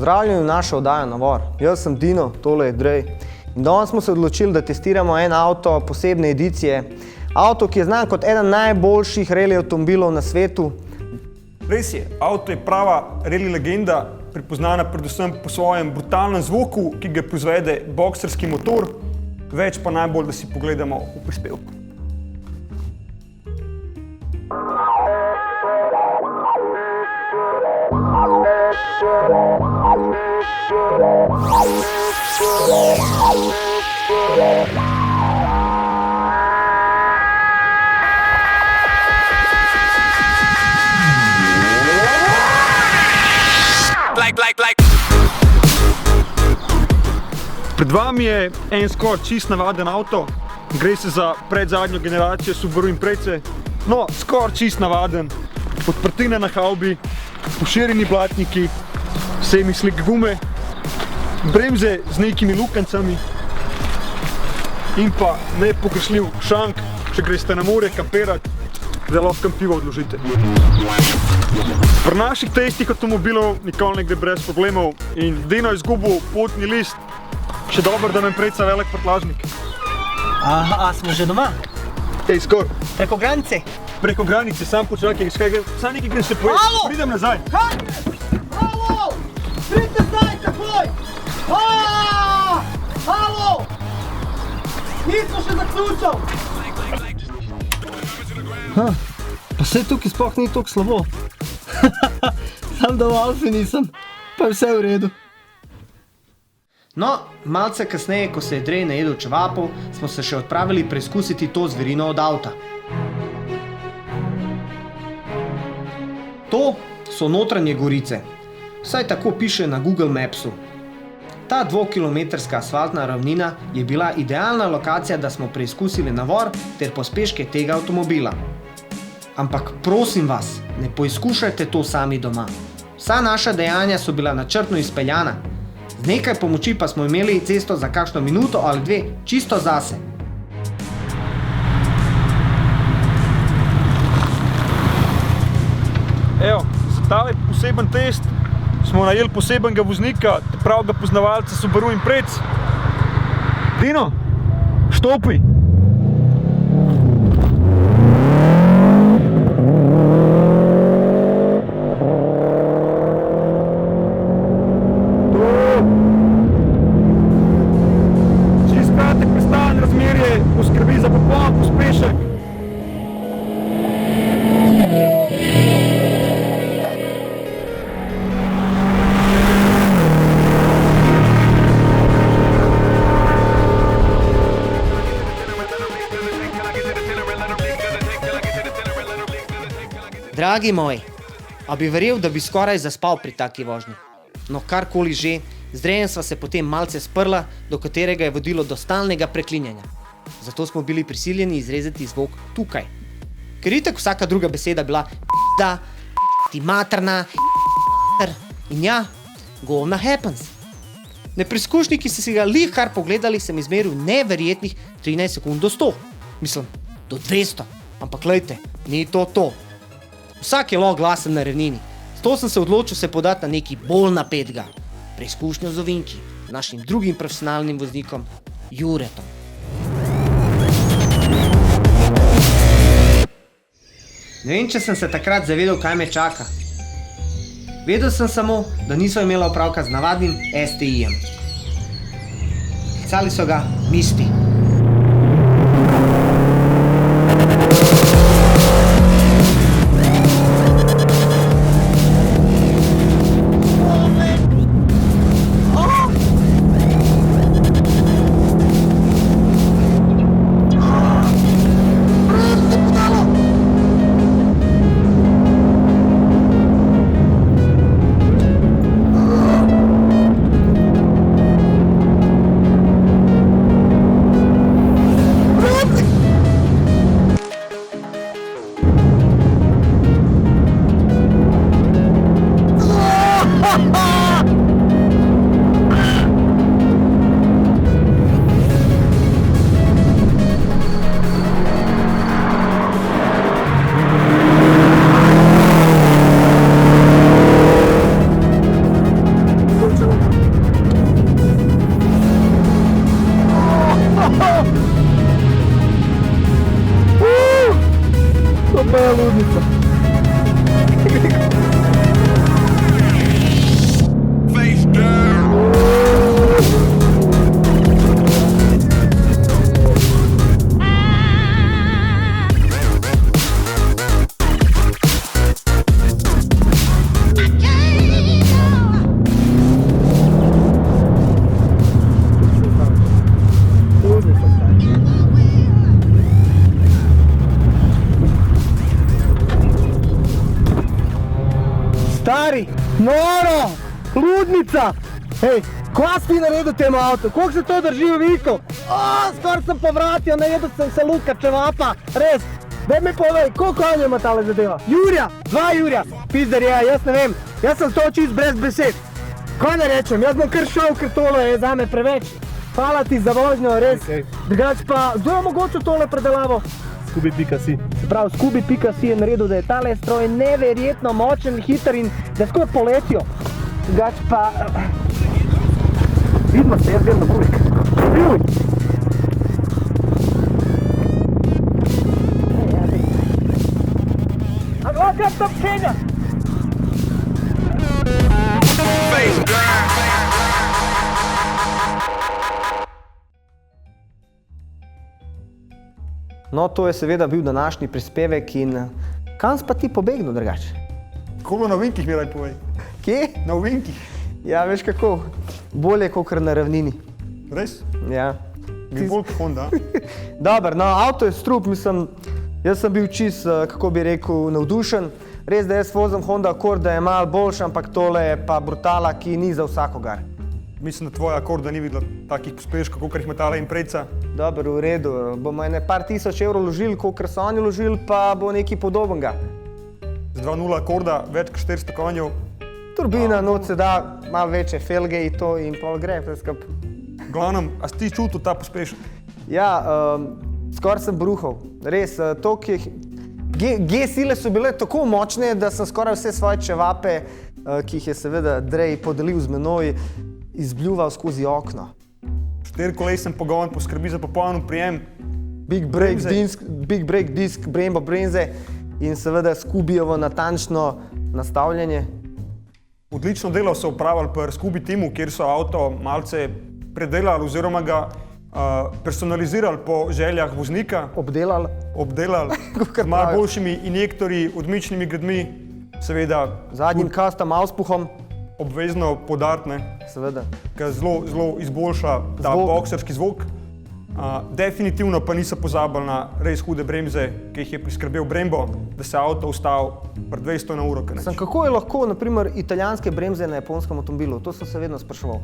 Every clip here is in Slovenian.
Pozdravljeni v našo oddajo Navor. Jaz sem Dino, tole je Drej. In danes smo se odločili, da testiramo en avto posebne edicije. Avto, ki je znan kot eden najboljših rally avtomobilov na svetu. Res je, avto je prava rally legenda, prepoznana predvsem po svojem brutalnem zvoku, ki ga proizvede boksarski motor. Več pa najbolj, da si pogledamo v prispevku. Pred vami je en skoraj čist navaden avto. Gre se za predzadnjo generacijo Subaru Impreze. No, skoraj čist navaden. Odprtine na havbi, poširjeni blatniki, semi-slick gume, bremze z nekimi lukancami in pa nepogrešljiv šank, če greste na morje kamperat, da lahko pivo odložite. Pri naših testih avtomobilov nikoli ne gre brez problemov in Dino je izgubil potni list. Še dobro, da me predsa velik prtlažnik. A smo že doma? Ej, skor. Preko granice? Preko granice, sam počakaj, sam nekaj grem se pojesti. Pridem nazaj. Halo! Pridite zdaj, takoj! Halo! Nismo še zaključal! Pa vse tukaj sploh ni toliko slabo. Sam da v Alfi nisem, pa je vse v redu. No, malce kasneje, ko se je Drej najedel čevapov, smo se še odpravili preizkusiti to zverino od avta. To so notranje gorice. Vsaj tako piše na Google Mapsu. Ta 2-kilometrska asfaltna ravnina je bila idealna lokacija, da smo preizkusili navor ter pospeške tega avtomobila. Ampak prosim vas, ne poizkušajte to sami doma. Vsa naša dejanja so bila načrtno izpeljana. Z nekaj pomoči pa smo imeli cesto za kakšno minuto ali dve čisto zase. Evo, za tale poseben test smo najeli posebenega voznika, pravega poznavalca Subaru Impreze. Dino, štopi! Poskrbi za popoln pospešek. Dragi moj, a bi verjel, da bi skoraj zaspal pri taki vožnji. No, karkoli že, z Drejem sva se potem malce sprla, do katerega je vodilo do stalnega preklinjanja. Zato smo bili prisiljeni izrezati zvok tukaj. Ker itak vsaka druga beseda bila p***da, ti materna, in ja, govna happens. Nepreizkušnji, ki ste si ga lih kar pogledali, sem izmeril neverjetnih 13 sekund do 100. Mislim, do 200. Ampak glejte, ni to to. Vsak je lahko glasen na ravnini. Zato sem se odločil se podati na neki bolj napetega. Preizkušnjo z ovinki, našim drugim profesionalnim voznikom, Juretom. Ne vem, če sem se takrat zavedel, kaj me čaka. Vedel sem samo, da niso imela opravka z navadnim STI-jem. Klicali so ga Misti. ludnica. Stari, noro, ludnica! Hej, kva si ti naredil temu avtu? Koliko se to drži v viku? Skoraj sem povratil, najedel sem se luka čevapa, res. Daj mi povej, koliko konjev ima tale zadeva? Jurja, 2 Jurja, pizder je, jaz ne vem, jaz sem to čist brez besed. Kaj ne rečem, jaz bom kar šel, ker tole je zame preveč. Hvala ti za vožnjo, res. Drugač pa, kdo je omogočil tole predelavo? Scooby.si. Se pravi, Scooby.si je naredil, da je tale stroj neverjetno močen, hiter in da skoraj poletijo. Drugač pa... Vidimo se, jaz grem na kurik. Ljuj! A gleda tam Kenja! No, to je seveda bil današnji prispevek in kam si pa ti pobegnil drugače? Kolo na ovinkih mi raj povej. Kje? Na ovinkih. Ja, veš kako, bolje kot na ravnini. Res? Ja. Mi bolj kot Honda. Dobar, no, avto je strup, mislim, jaz sem bil čist, kako bi rekel, navdušen. Res, da jaz vozim Honda Accord, da je malo boljši, ampak tole je pa brutala, ki ni za vsakogar. Mislim, da tvoja Accorda ni videla takih pospeškov, kakor jih ima tale Impreza. Dobro, v redu, bomo ene par tisoč evrov ložili, kolikor so oni ložili, pa bo nekaj podobnega. Z 2.0 Accorda, več kot 400 konjev. Turbina, noč se da, malo večje felge in to in pol gre, vse skup. Glavnem, a si ti čutil ta pospešek? Ja, skoraj sem bruhal, res, toliko je... G-sile so bile tako močne, da sem skoraj vse svoje čevape, ki jih je seveda Drej podelil z menoj, izbljuval skozi okno. 4-kolesen pogon poskrbi za popoln prijem. Big brake disk, Brembo bremze in seveda Scoobijevo natančno nastavljanje. Odlično delo so opravili pri Scooby timu, kjer so avto malce predelali oziroma ga personalizirali po željah voznika. Obdelali. Z malo boljšimi injektorji, odmičnimi gradmi, seveda zadnjim custom auspuhom. Obvezno podariti, ne? Seveda. Ker zelo izboljša ta bokserski zvok. Definitivno pa niso pozabili na res hude bremze, ki jih je priskrbel Brembo, da se avto ustavil pri 200 na uro. Kako je lahko, na primer, italijanske bremze na japonskem avtomobilu? To sem se vedno spraševal.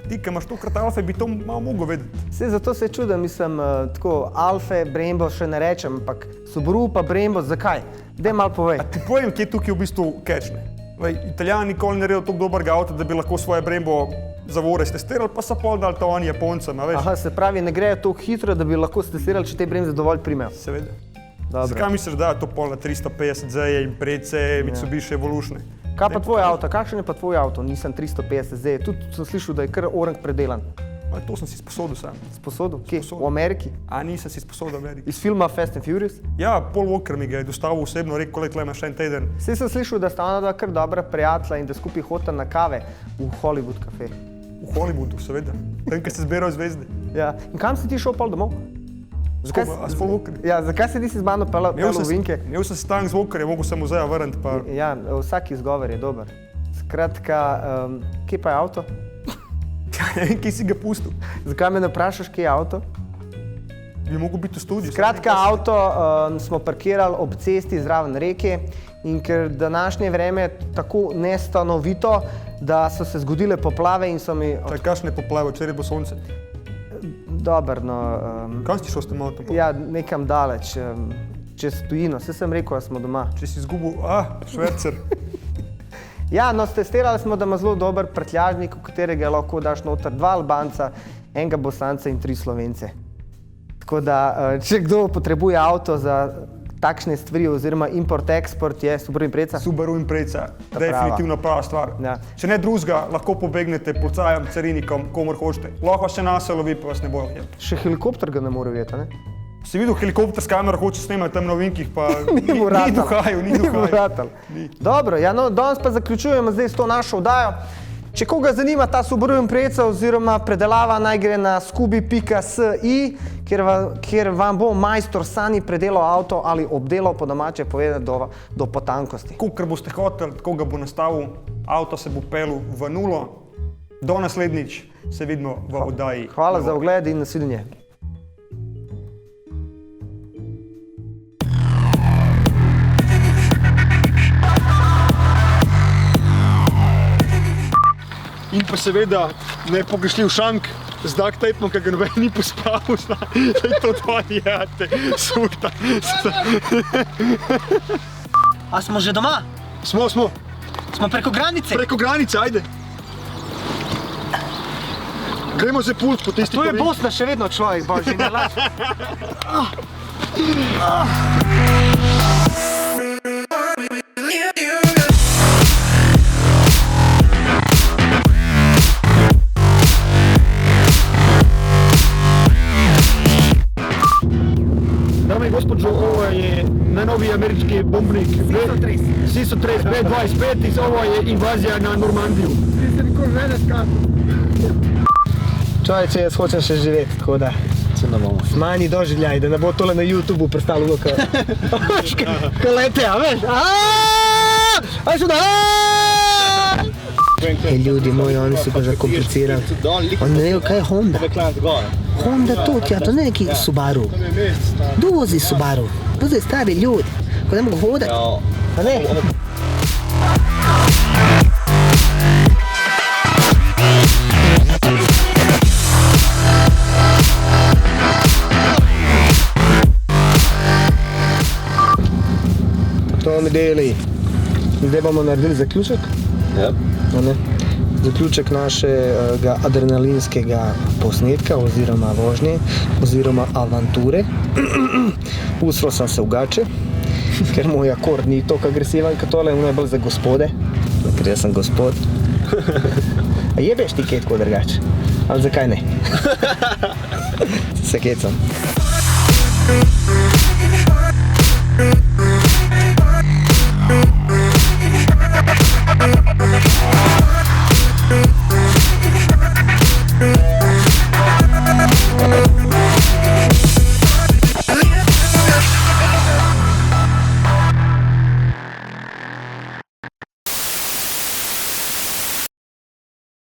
Ti, ki imaš tokrat Alfe, bi to malo mogel vedeti. Saj zato se čudim, mislim, tako Alfe, Brembo še ne rečem, ampak Subaru pa Brembo, zakaj? Daj malo povej. A ti povem, kje tukaj v bistvu catch, ne? Italijani nikoli ne naredijo tako dobrega avta, da bi lahko svoje Brembo zavore stestirali, pa so pol dali to oni Japoncem, a veš? Aha, se pravi, ne grejo tako hitro, da bi lahko stestirali, če te bremze dovolj primejo. Seveda. Zakaj misliš, da je to pol na 350Z, Impreze, Mitsubishi Evolution? Kaj pa tvoj avto? Kakšen je pa tvoj avto? Nisem 350Z, tudi sem slišal, da je kar orang predelan. To sem si sposodil sam. Sposodil? Kje? V Ameriki? A nisem si sposodil v Ameriki. Iz filma Fast and Furious? Ja, Paul Walker mi ga je dostavil osebno, rekel, tle imaš en teden. Saj sem slišal, da sta ona dva kar dobra prijatelja in da skupaj hodita na kave v Hollywood kafe. V Hollywoodu, seveda. Tam, kjer se zbirajo zvezde. Ja. In kam si ti šel pol domov? S Paul Walker? Ja, zakaj si nisi z mano pelal vinke? Imel sem sestanek z Walkerjem, mogel sem muzeja vrniti pa... Ja, vsak izgovor je dober. Skratka, kje pa je avto? Kje si ga pustil? Zakaj me ne vprašaš, kje je avto? Bi mogel biti v studiu. Skratka, avto smo parkirali ob cesti zraven reke in ker današnje vreme je tako nestanovito, da so se zgodile poplave in so mi... Kakšne poplave, včeraj bo sonce? Dobar, no... Kam si šel s tem avtom? Ja, nekam daleč, čez tujino. Saj sem rekel, da smo doma. Če si izgubil, švercer. Ja, no, stestirali smo, da ima zelo dober prtljažnik, v katerega lahko daš noter 2 Albanca, enega Bosanca in 3 Slovence. Tako da, če kdo potrebuje avto za takšne stvari oziroma import-export, je Subaru Impreza. Subaru Impreza, definitivno prava stvar. Ja. Če ne drugega, lahko pobegnete policajem, carinikom, komor hočete. Lahko še nas lovi, pa vas ne bojo. Še helikopter ga ne more ujeti, ne? Si videl helikopter s kamero, hoče snemati tam na ovinkih, pa Ni mu ratalo. ni duhaju. Dobro, ja, no, danes pa zaključujemo zdaj s to našo oddajo. Če koga zanima ta Subaru Impreza oziroma predelava, naj gre na skubi.si, kjer vam bo majstor Sani predelal avto ali obdelal, po domače povedati, do potankosti. Kolikor boste hoteli, tako ga bo nastavil, avto se bo pelil v nulo. Do naslednjič se vidimo v oddaji. Hvala za ogled in nasvidenje. In pa seveda ne pogrešljiv šank z duct tapom, ki ga noben ni pospal, da je to dva jate, surta. A smo že doma? Smo. Smo preko granice? Preko granice, ajde. Gremo za pult po tisti To je kovinki. Bosna še vedno človek, božji, ne laž. Dame in gospodžo, ovo je najnoviji američki bombnik. SIS-130 B-25 in ovo je invazija na Normandiju. Čovječe, jaz hočem še živeti, tako da manj doživljaj, da ne bo tole na YouTubeu predstavljalo, ko lete, a veš? Aj šuda! Ljudi moji, oni su pa zakomplicirali. Oni ne vejo, kaj je Honda. Honda to, tja, to ne neki Subaru. Kdo vozi Subaru? To zdaj stari ljudi, ko ne mogu hodati. A ne? To mi deli. Zdaj bomo naredili zaključek. Zaključek našega adrenalinskega posnetka oziroma vožnje oziroma avanture. Usro sem se v gače, ker moj akord ni toliko agresiven kot tole, on je bolj za gospode, ker jaz sem gospod. A jebeš ti kaj tako drugače? Ali zakaj ne? Se kecam.